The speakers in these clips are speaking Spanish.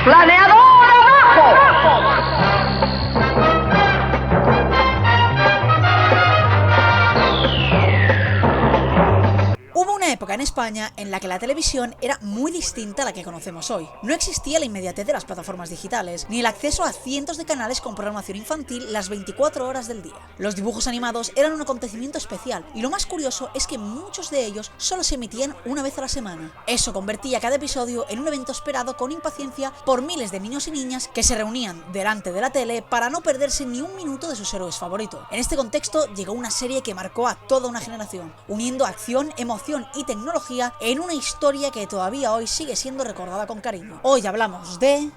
¡Planeador abajo! Hubo una época en España en la que la televisión era muy distinta a la que conocemos hoy. No existía la inmediatez de las plataformas digitales, ni el acceso a cientos de canales con programación infantil las 24 horas del día. Los dibujos animados eran un acontecimiento especial, y lo más curioso es que muchos de ellos solo se emitían una vez a la semana. Eso convertía cada episodio en un evento esperado con impaciencia por miles de niños y niñas que se reunían delante de la tele para no perderse ni un minuto de sus héroes favoritos. En este contexto llegó una serie que marcó a toda una generación, uniendo acción, emoción y tecnología en una historia que todavía hoy sigue siendo recordada con cariño. Hoy hablamos de...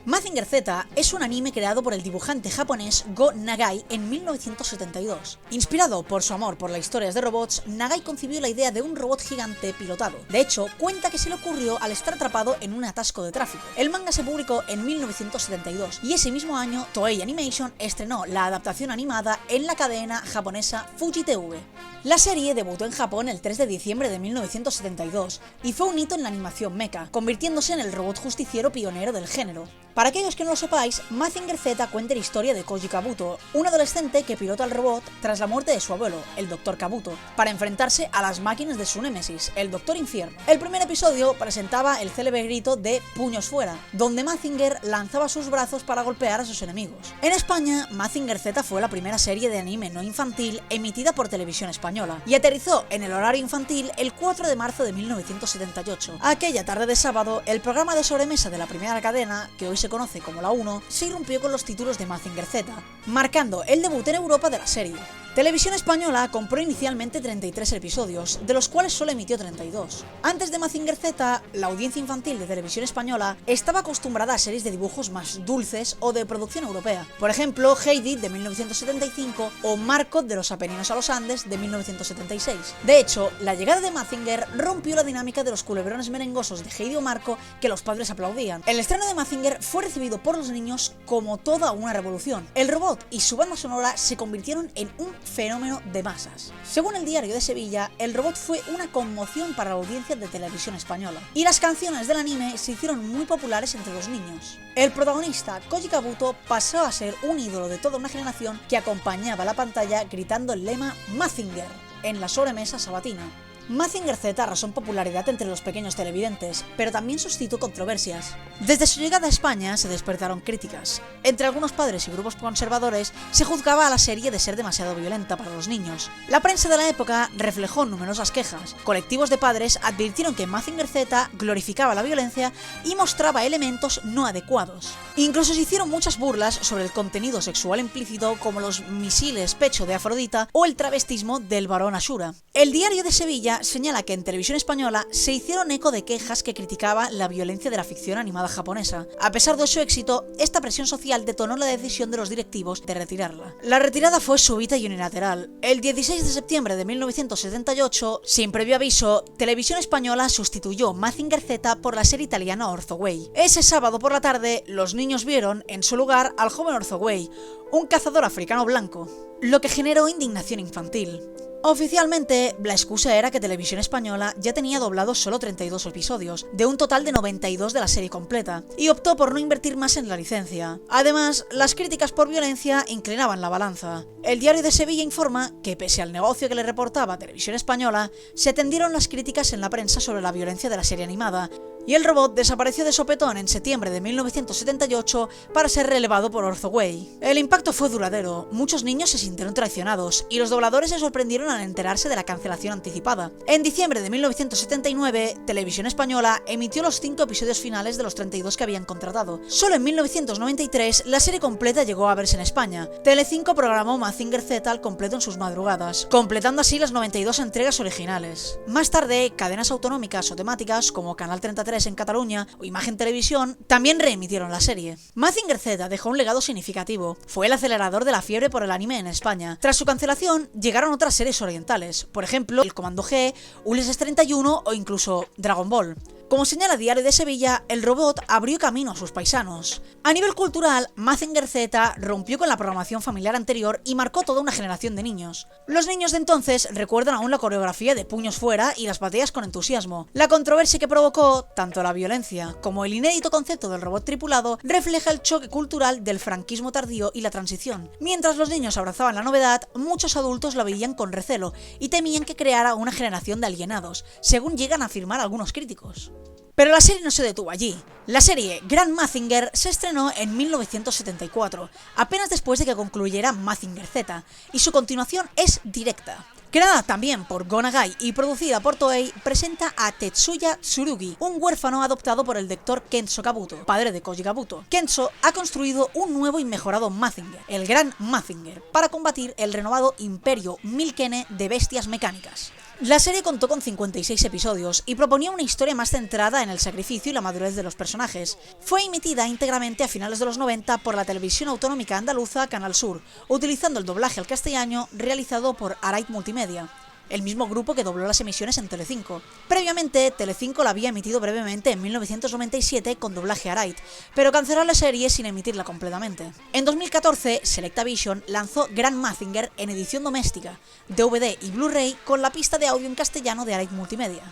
Mazinger Z es un anime creado por el dibujante japonés Go Nagai en 1972. Inspirado por su amor por las historias de robots, Nagai concibió la idea de un robot gigante pilotado. De hecho, cuenta que se le ocurrió al estar atrapado en un atasco de tráfico. El manga se publicó en 1972 y ese mismo año Toei Animation estrenó la adaptación animada en la cadena japonesa Fuji TV. La serie debutó en Japón el 3 de diciembre de 1972 y fue un hito en la animación mecha, convirtiéndose en el robot justiciero pionero del género. Para aquellos que no lo sepáis, Mazinger Z cuenta la historia de Koji Kabuto, un adolescente que pilota el robot tras la muerte de su abuelo, el Dr. Kabuto, para enfrentarse a las máquinas de su némesis, el Dr. Infierno. El primer episodio presentaba el célebre grito de puños fuera, donde Mazinger lanzaba sus brazos para golpear a sus enemigos. En España, Mazinger Z fue la primera serie de anime no infantil emitida por Televisión Española y aterrizó en el horario infantil el 4 de marzo de 1978. Aquella tarde de sábado, el programa de sobremesa de la primera cadena, que hoy se conoce como la 1, se irrumpió con los títulos de Mazinger Z, marcando el debut en Europa de la serie. Televisión Española compró inicialmente 33 episodios, de los cuales solo emitió 32. Antes de Mazinger Z, la audiencia infantil de Televisión Española estaba acostumbrada a series de dibujos más dulces o de producción europea. Por ejemplo, Heidi de 1975 o Marco de los Apeninos a los Andes de 1976. De hecho, la llegada de Mazinger rompió la dinámica de los culebrones merengosos de Heidi o Marco que los padres aplaudían. El estreno de Mazinger fue recibido por los niños como toda una revolución. El robot y su banda sonora se convirtieron en un fenómeno de masas. Según el Diario de Sevilla, el robot fue una conmoción para la audiencia de Televisión Española, y las canciones del anime se hicieron muy populares entre los niños. El protagonista, Koji Kabuto, pasó a ser un ídolo de toda una generación que acompañaba la pantalla gritando el lema Mazinger en la sobremesa sabatina. Mazinger Z arrasó en popularidad entre los pequeños televidentes, pero también suscitó controversias. Desde su llegada a España se despertaron críticas. Entre algunos padres y grupos conservadores se juzgaba a la serie de ser demasiado violenta para los niños. La prensa de la época reflejó numerosas quejas. Colectivos de padres advirtieron que Mazinger Z glorificaba la violencia y mostraba elementos no adecuados. Incluso se hicieron muchas burlas sobre el contenido sexual implícito, como los misiles pecho de Afrodita o el travestismo del varón Ashura. El Diario de Sevilla señala que en Televisión Española se hicieron eco de quejas que criticaban la violencia de la ficción animada japonesa. A pesar de su éxito, esta presión social detonó la decisión de los directivos de retirarla. La retirada fue súbita y unilateral. El 16 de septiembre de 1978, sin previo aviso, Televisión Española sustituyó Mazinger Z por la serie italiana Orzo Way. Ese sábado por la tarde, los niños vieron en su lugar al joven Orzo Way, un cazador africano blanco, lo que generó indignación infantil. Oficialmente, la excusa era que Televisión Española ya tenía doblados solo 32 episodios, de un total de 92 de la serie completa, y optó por no invertir más en la licencia. Además, las críticas por violencia inclinaban la balanza. El Diario de Sevilla informa que, pese al negocio que le reportaba Televisión Española, se atendieron las críticas en la prensa sobre la violencia de la serie animada, y el robot desapareció de sopetón en septiembre de 1978 para ser relevado por Orzo Way. El impacto fue duradero, muchos niños se sintieron traicionados, y los dobladores se sorprendieron al enterarse de la cancelación anticipada. En diciembre de 1979, Televisión Española emitió los 5 episodios finales de los 32 que habían contratado. Solo en 1993 la serie completa llegó a verse en España. Telecinco programó Mazinger Z al completo en sus madrugadas, completando así las 92 entregas originales. Más tarde, cadenas autonómicas o temáticas como Canal 33 en Cataluña o Imagen Televisión también reemitieron la serie. Mazinger Z dejó un legado significativo. Fue el acelerador de la fiebre por el anime en España. Tras su cancelación, llegaron otras series orientales, por ejemplo, el Comando G, Ulises 31 o incluso Dragon Ball. Como señala Diario de Sevilla, el robot abrió camino a sus paisanos. A nivel cultural, Mazinger Z rompió con la programación familiar anterior y marcó toda una generación de niños. Los niños de entonces recuerdan aún la coreografía de puños fuera y las batallas con entusiasmo. La controversia que provocó, tanto la violencia como el inédito concepto del robot tripulado, refleja el choque cultural del franquismo tardío y la transición. Mientras los niños abrazaban la novedad, muchos adultos la veían con recelo y temían que creara una generación de alienados, según llegan a afirmar algunos críticos. Pero la serie no se detuvo allí. La serie Grand Mazinger se estrenó en 1974, apenas después de que concluyera Mazinger Z, y su continuación es directa. Creada también por Go Nagai y producida por Toei, presenta a Tetsuya Tsurugi, un huérfano adoptado por el Dr. Kenzo Kabuto, padre de Koji Kabuto. Kenzo ha construido un nuevo y mejorado Mazinger, el Gran Mazinger, para combatir el renovado Imperio Milkene de bestias mecánicas. La serie contó con 56 episodios y proponía una historia más centrada en el sacrificio y la madurez de los personajes. Fue emitida íntegramente a finales de los 90 por la televisión autonómica andaluza Canal Sur, utilizando el doblaje al castellano realizado por Arite Multimedia, el mismo grupo que dobló las emisiones en Telecinco. Previamente, Telecinco la había emitido brevemente en 1997 con doblaje Arite, pero canceló la serie sin emitirla completamente. En 2014, Selectavision lanzó Grand Mazinger en edición doméstica, DVD y Blu-ray con la pista de audio en castellano de Arite Multimedia.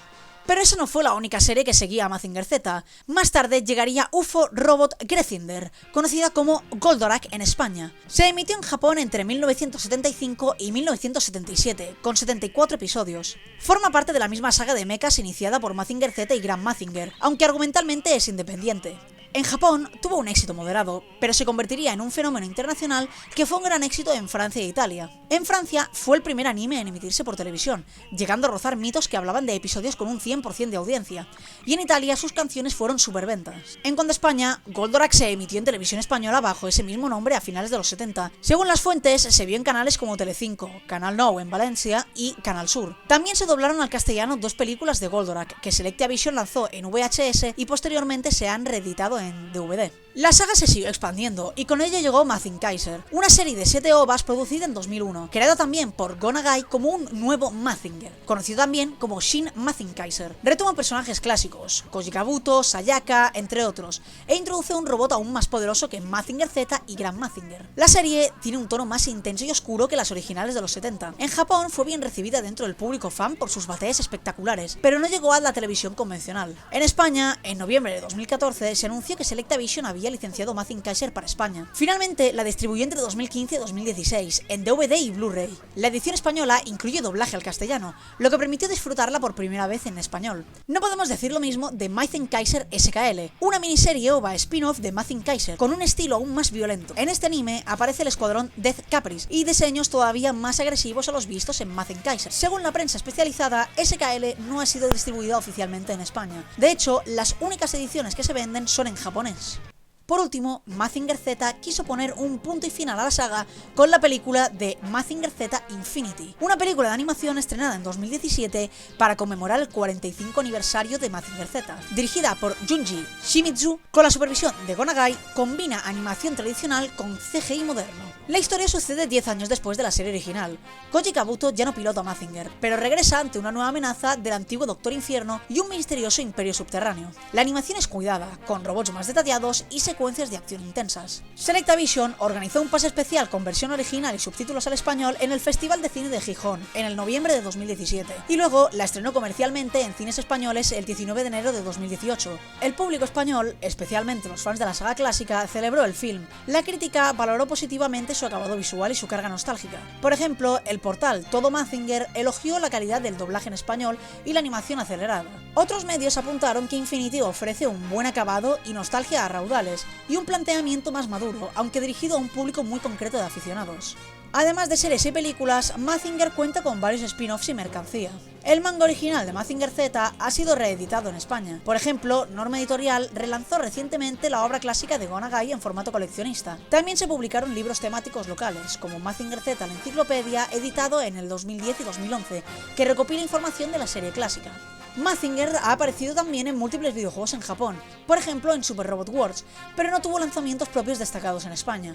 Pero esa no fue la única serie que seguía a Mazinger Z. Más tarde llegaría UFO Robot Grethinder, conocida como Goldorak en España. Se emitió en Japón entre 1975 y 1977, con 74 episodios. Forma parte de la misma saga de mechas iniciada por Mazinger Z y Grand Mazinger, aunque argumentalmente es independiente. En Japón tuvo un éxito moderado, pero se convertiría en un fenómeno internacional que fue un gran éxito en Francia e Italia. En Francia fue el primer anime en emitirse por televisión, llegando a rozar mitos que hablaban de episodios con un 100% de audiencia, y en Italia sus canciones fueron superventas. En cuanto a España, Goldorak se emitió en televisión española bajo ese mismo nombre a finales de los 70. Según las fuentes, se vio en canales como Telecinco, Canal Nou en Valencia y Canal Sur. También se doblaron al castellano dos películas de Goldorak, que Selectavision lanzó en VHS y posteriormente se han reeditado en DVD. La saga se siguió expandiendo y con ello llegó Mazinger Kaiser, una serie de 7 ovas producida en 2001, creada también por Go Nagai como un nuevo Mazinger, conocido también como Shin Mazinger Kaiser. Retoma personajes clásicos, Koji Kabuto, Sayaka, entre otros, e introduce un robot aún más poderoso que Mazinger Z y Grand Mazinger. La serie tiene un tono más intenso y oscuro que las originales de los 70. En Japón fue bien recibida dentro del público fan por sus batallas espectaculares, pero no llegó a la televisión convencional. En España, en noviembre de 2014, se anunció que Selectavision había licenciado Mazinger Kaiser para España. Finalmente, la distribuyó entre 2015 y 2016, en DVD y Blu-ray. La edición española incluye doblaje al castellano, lo que permitió disfrutarla por primera vez en español. No podemos decir lo mismo de Mazinger Kaiser SKL, una miniserie OVA spin-off de Mazinger Kaiser, con un estilo aún más violento. En este anime aparece el escuadrón Death Caprice, y diseños todavía más agresivos a los vistos en Mazinger Kaiser. Según la prensa especializada, SKL no ha sido distribuida oficialmente en España. De hecho, las únicas ediciones que se venden son en japonés. Por último, Mazinger Z quiso poner un punto y final a la saga con la película de Mazinger Z Infinity, una película de animación estrenada en 2017 para conmemorar el 45 aniversario de Mazinger Z. Dirigida por Junji Shimizu, con la supervisión de Go Nagai, combina animación tradicional con CGI moderno. La historia sucede 10 años después de la serie original. Koji Kabuto ya no pilota a Mazinger, pero regresa ante una nueva amenaza del antiguo Doctor Infierno y un misterioso imperio subterráneo. La animación es cuidada, con robots más detallados y secuencias de acción intensas. Selectavision organizó un pase especial con versión original y subtítulos al español en el Festival de Cine de Gijón, en el noviembre de 2017, y luego la estrenó comercialmente en cines españoles el 19 de enero de 2018. El público español, especialmente los fans de la saga clásica, celebró el film. La crítica valoró positivamente su acabado visual y su carga nostálgica. Por ejemplo, el portal Todo Mazinger elogió la calidad del doblaje en español y la animación acelerada. Otros medios apuntaron que Infinity ofrece un buen acabado y nostalgia a raudales, y un planteamiento más maduro, aunque dirigido a un público muy concreto de aficionados. Además de series y películas, Mazinger cuenta con varios spin-offs y mercancía. El manga original de Mazinger Z ha sido reeditado en España. Por ejemplo, Norma Editorial relanzó recientemente la obra clásica de Go Nagai en formato coleccionista. También se publicaron libros temáticos locales, como Mazinger Z, la enciclopedia, editado en el 2010 y 2011, que recopila información de la serie clásica. Mazinger ha aparecido también en múltiples videojuegos en Japón, por ejemplo en Super Robot Wars, pero no tuvo lanzamientos propios destacados en España.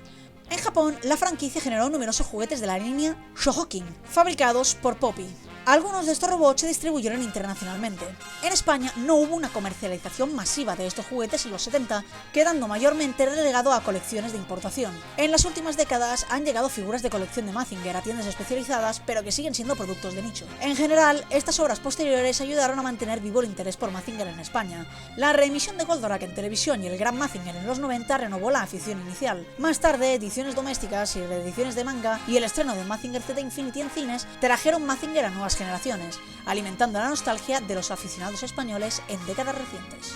En Japón, la franquicia generó numerosos juguetes de la línea Shohokin, fabricados por Poppy. Algunos de estos robots se distribuyeron internacionalmente. En España no hubo una comercialización masiva de estos juguetes en los 70, quedando mayormente relegado a colecciones de importación. En las últimas décadas han llegado figuras de colección de Mazinger a tiendas especializadas, pero que siguen siendo productos de nicho. En general, estas obras posteriores ayudaron a mantener vivo el interés por Mazinger en España. La reemisión de Goldorak en televisión y el Gran Mazinger en los 90 renovó la afición inicial. Más tarde, ediciones domésticas y reediciones de manga y el estreno de Mazinger Z Infinity en cines trajeron Mazinger a nuevas generaciones, alimentando la nostalgia de los aficionados españoles en décadas recientes.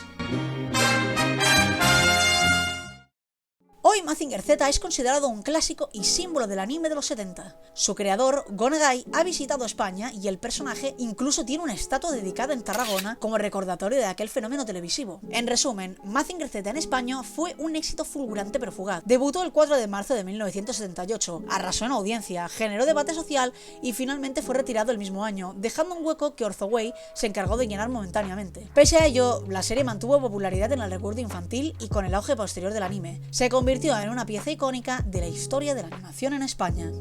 Hoy Mazinger Z es considerado un clásico y símbolo del anime de los 70. Su creador, Go Nagai, ha visitado España y el personaje incluso tiene una estatua dedicada en Tarragona como recordatorio de aquel fenómeno televisivo. En resumen, Mazinger Z en España fue un éxito fulgurante pero fugaz. Debutó el 4 de marzo de 1978, arrasó en audiencia, generó debate social y finalmente fue retirado el mismo año, dejando un hueco que Orzoway se encargó de llenar momentáneamente. Pese a ello, la serie mantuvo popularidad en el recuerdo infantil y con el auge posterior del anime. Se convirtió en una pieza icónica de la historia de la animación en España.